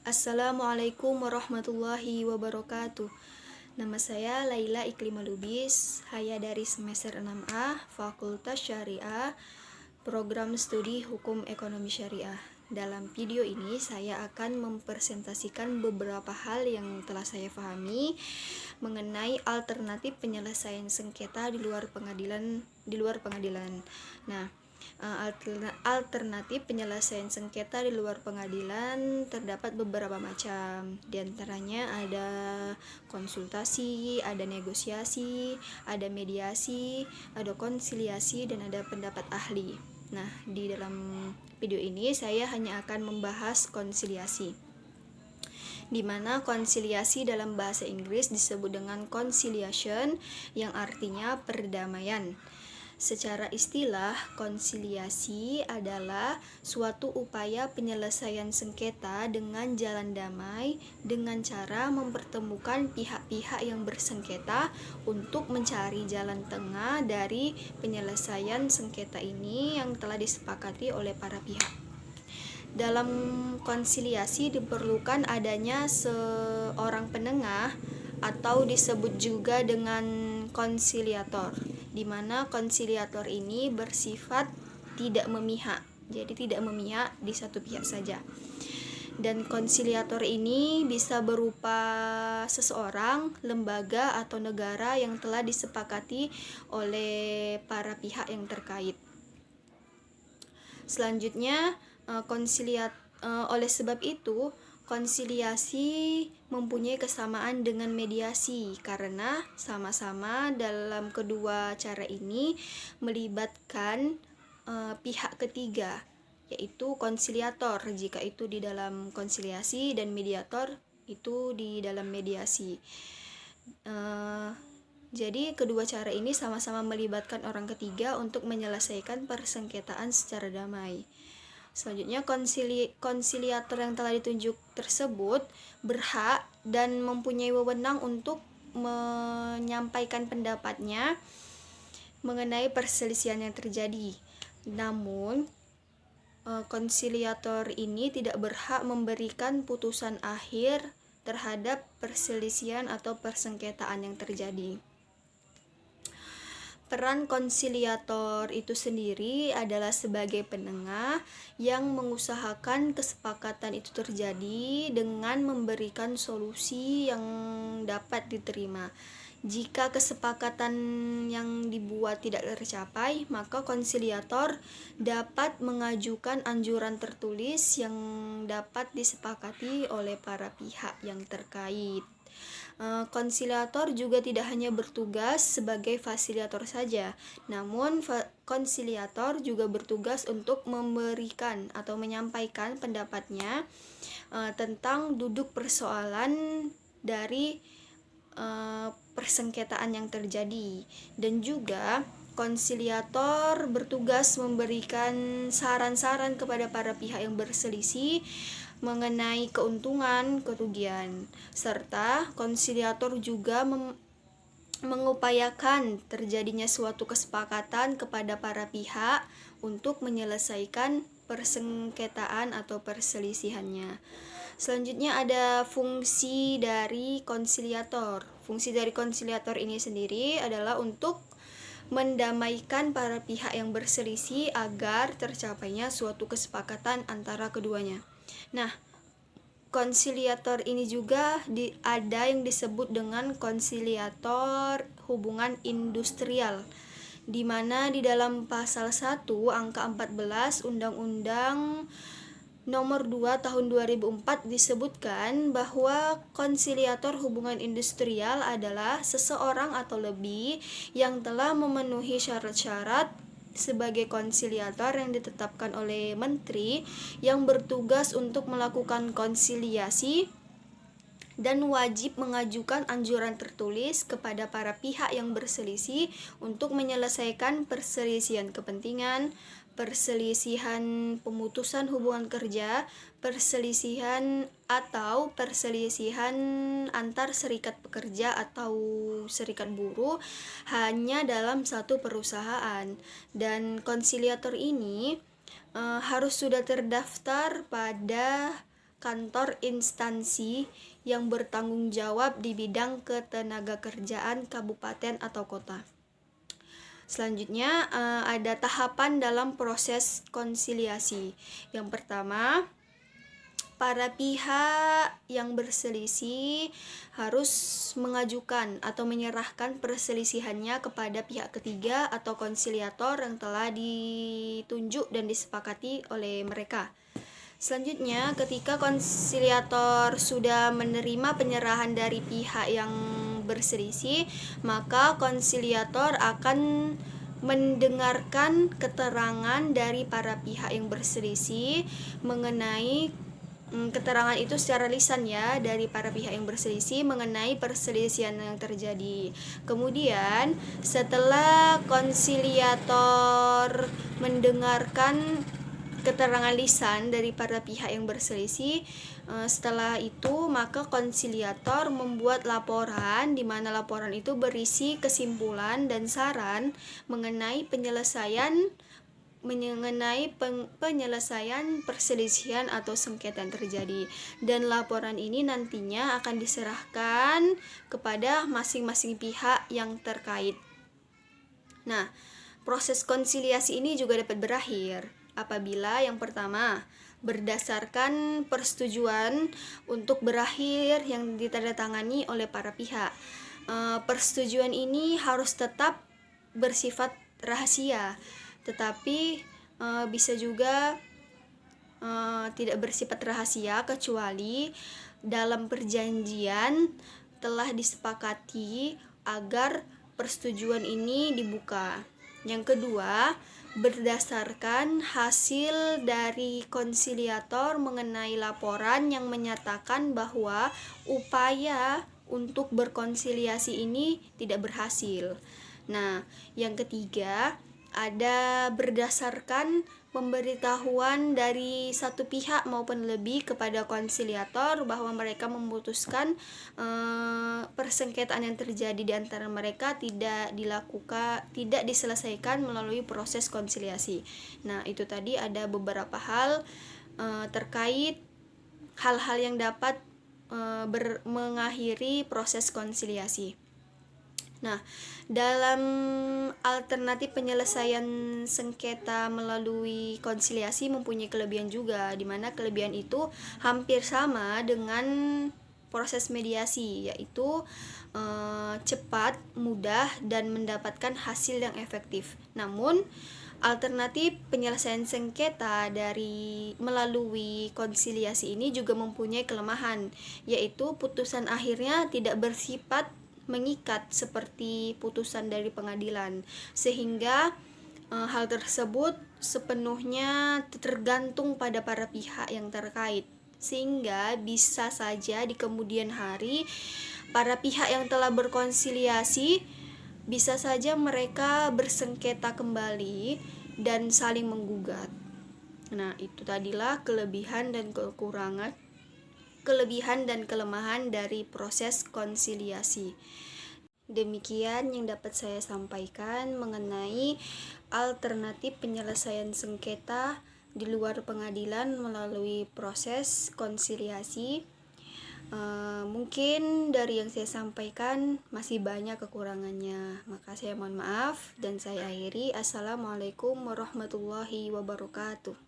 Assalamualaikum warahmatullahi wabarakatuh. Nama saya Laila Iklima Lubis, saya dari semester 6A, Fakultas Syariah, Program Studi Hukum Ekonomi Syariah. Dalam video ini saya akan mempresentasikan beberapa hal yang telah saya pahami mengenai alternatif penyelesaian sengketa di luar pengadilan. Nah, alternatif penyelesaian sengketa di luar pengadilan terdapat beberapa macam. Di antaranya ada konsultasi, ada negosiasi, ada mediasi, ada konsiliasi, dan ada pendapat ahli. Nah, di dalam video ini saya hanya akan membahas konsiliasi, di mana konsiliasi dalam bahasa Inggris disebut dengan conciliation, yang artinya perdamaian. Secara istilah, konsiliasi adalah suatu upaya penyelesaian sengketa dengan jalan damai dengan cara mempertemukan pihak-pihak yang bersengketa untuk mencari jalan tengah dari penyelesaian sengketa ini yang telah disepakati oleh para pihak. Dalam konsiliasi diperlukan adanya seorang penengah atau disebut juga dengan konsiliator, di mana konsiliator ini bersifat tidak memihak, jadi tidak memihak di satu pihak saja. Dan konsiliator ini bisa berupa seseorang, lembaga, atau negara yang telah disepakati oleh para pihak yang terkait. Selanjutnya, oleh sebab itu, konsiliasi mempunyai kesamaan dengan mediasi karena sama-sama dalam kedua cara ini melibatkan pihak ketiga, yaitu konsiliator jika itu di dalam konsiliasi dan mediator itu di dalam mediasi. Jadi kedua cara ini sama-sama melibatkan orang ketiga untuk menyelesaikan persengketaan secara damai. Selanjutnya, konsiliator yang telah ditunjuk tersebut berhak dan mempunyai wewenang untuk menyampaikan pendapatnya mengenai perselisihan yang terjadi. Namun, konsiliator ini tidak berhak memberikan putusan akhir terhadap perselisihan atau persengketaan yang terjadi. Peran konsiliator itu sendiri adalah sebagai penengah yang mengusahakan kesepakatan itu terjadi dengan memberikan solusi yang dapat diterima. Jika kesepakatan yang dibuat tidak tercapai, maka konsiliator dapat mengajukan anjuran tertulis yang dapat disepakati oleh para pihak yang terkait. Konsiliator juga tidak hanya bertugas sebagai fasilitator saja, namun konsiliator juga bertugas untuk memberikan atau menyampaikan pendapatnya tentang duduk persoalan dari persengketaan yang terjadi, dan juga konsiliator bertugas memberikan saran-saran kepada para pihak yang berselisih mengenai keuntungan, kerugian, serta konsiliator juga mengupayakan terjadinya suatu kesepakatan kepada para pihak untuk menyelesaikan persengketaan atau perselisihannya. Selanjutnya ada fungsi dari konsiliator. Fungsi dari konsiliator ini sendiri adalah untuk mendamaikan para pihak yang berselisih agar tercapainya suatu kesepakatan antara keduanya. Nah, konsiliator ini juga ada yang disebut dengan konsiliator hubungan industrial, di mana di dalam pasal 1 angka 14 Undang-Undang Nomor 2 Tahun 2004 disebutkan bahwa konsiliator hubungan industrial adalah seseorang atau lebih yang telah memenuhi syarat-syarat sebagai konsiliator yang ditetapkan oleh menteri yang bertugas untuk melakukan konsiliasi dan wajib mengajukan anjuran tertulis kepada para pihak yang berselisih untuk menyelesaikan perselisihan kepentingan, perselisihan pemutusan hubungan kerja, perselisihan antar serikat pekerja atau serikat buruh hanya dalam satu perusahaan. Dan konsiliator ini harus sudah terdaftar pada kantor instansi yang bertanggung jawab di bidang ketenagakerjaan kabupaten atau kota. Selanjutnya ada tahapan dalam proses konsiliasi. Yang pertama, para pihak yang berselisih harus mengajukan atau menyerahkan perselisihannya kepada pihak ketiga atau konsiliator yang telah ditunjuk dan disepakati oleh mereka. Selanjutnya, ketika konsiliator sudah menerima penyerahan dari pihak yang berselisih, maka konsiliator akan mendengarkan keterangan dari para pihak yang berselisih mengenai keterangan itu secara lisan ya, dari para pihak yang berselisih mengenai perselisihan yang terjadi. Kemudian setelah konsiliator mendengarkan keterangan lisan dari para pihak yang berselisih, setelah itu maka konsiliator membuat laporan, di mana laporan itu berisi kesimpulan dan saran mengenai penyelesaian perselisihan atau sengketa yang terjadi, dan laporan ini nantinya akan diserahkan kepada masing-masing pihak yang terkait. Nah, proses konsiliasi ini juga dapat berakhir apabila yang pertama, berdasarkan persetujuan untuk berakhir yang ditandatangani oleh para pihak. Persetujuan ini harus tetap bersifat rahasia, tetapi bisa juga tidak bersifat rahasia kecuali dalam perjanjian telah disepakati agar persetujuan ini dibuka. Yang kedua, berdasarkan hasil dari konsiliator mengenai laporan yang menyatakan bahwa upaya untuk berkonsiliasi ini tidak berhasil. Nah, yang ketiga, ada berdasarkan pemberitahuan dari satu pihak maupun lebih kepada konsiliator bahwa mereka memutuskan persengketaan yang terjadi di antara mereka tidak diselesaikan melalui proses konsiliasi. Nah, itu tadi ada beberapa hal terkait hal-hal yang dapat mengakhiri proses konsiliasi. Nah, dalam alternatif penyelesaian sengketa melalui konsiliasi mempunyai kelebihan juga, di mana kelebihan itu hampir sama dengan proses mediasi, yaitu cepat, mudah, dan mendapatkan hasil yang efektif. Namun, alternatif penyelesaian sengketa melalui konsiliasi ini juga mempunyai kelemahan, yaitu putusan akhirnya tidak bersifat mengikat seperti putusan dari pengadilan, sehingga hal tersebut sepenuhnya tergantung pada para pihak yang terkait, sehingga bisa saja di kemudian hari para pihak yang telah berkonsiliasi bisa saja mereka bersengketa kembali dan saling menggugat. Nah, itu tadilah kelebihan dan kelemahan dari proses konsiliasi. Demikian yang dapat saya sampaikan mengenai alternatif penyelesaian sengketa di luar pengadilan melalui proses konsiliasi. Mungkin dari yang saya sampaikan masih banyak kekurangannya, maka saya mohon maaf dan saya akhiri. Assalamualaikum warahmatullahi wabarakatuh.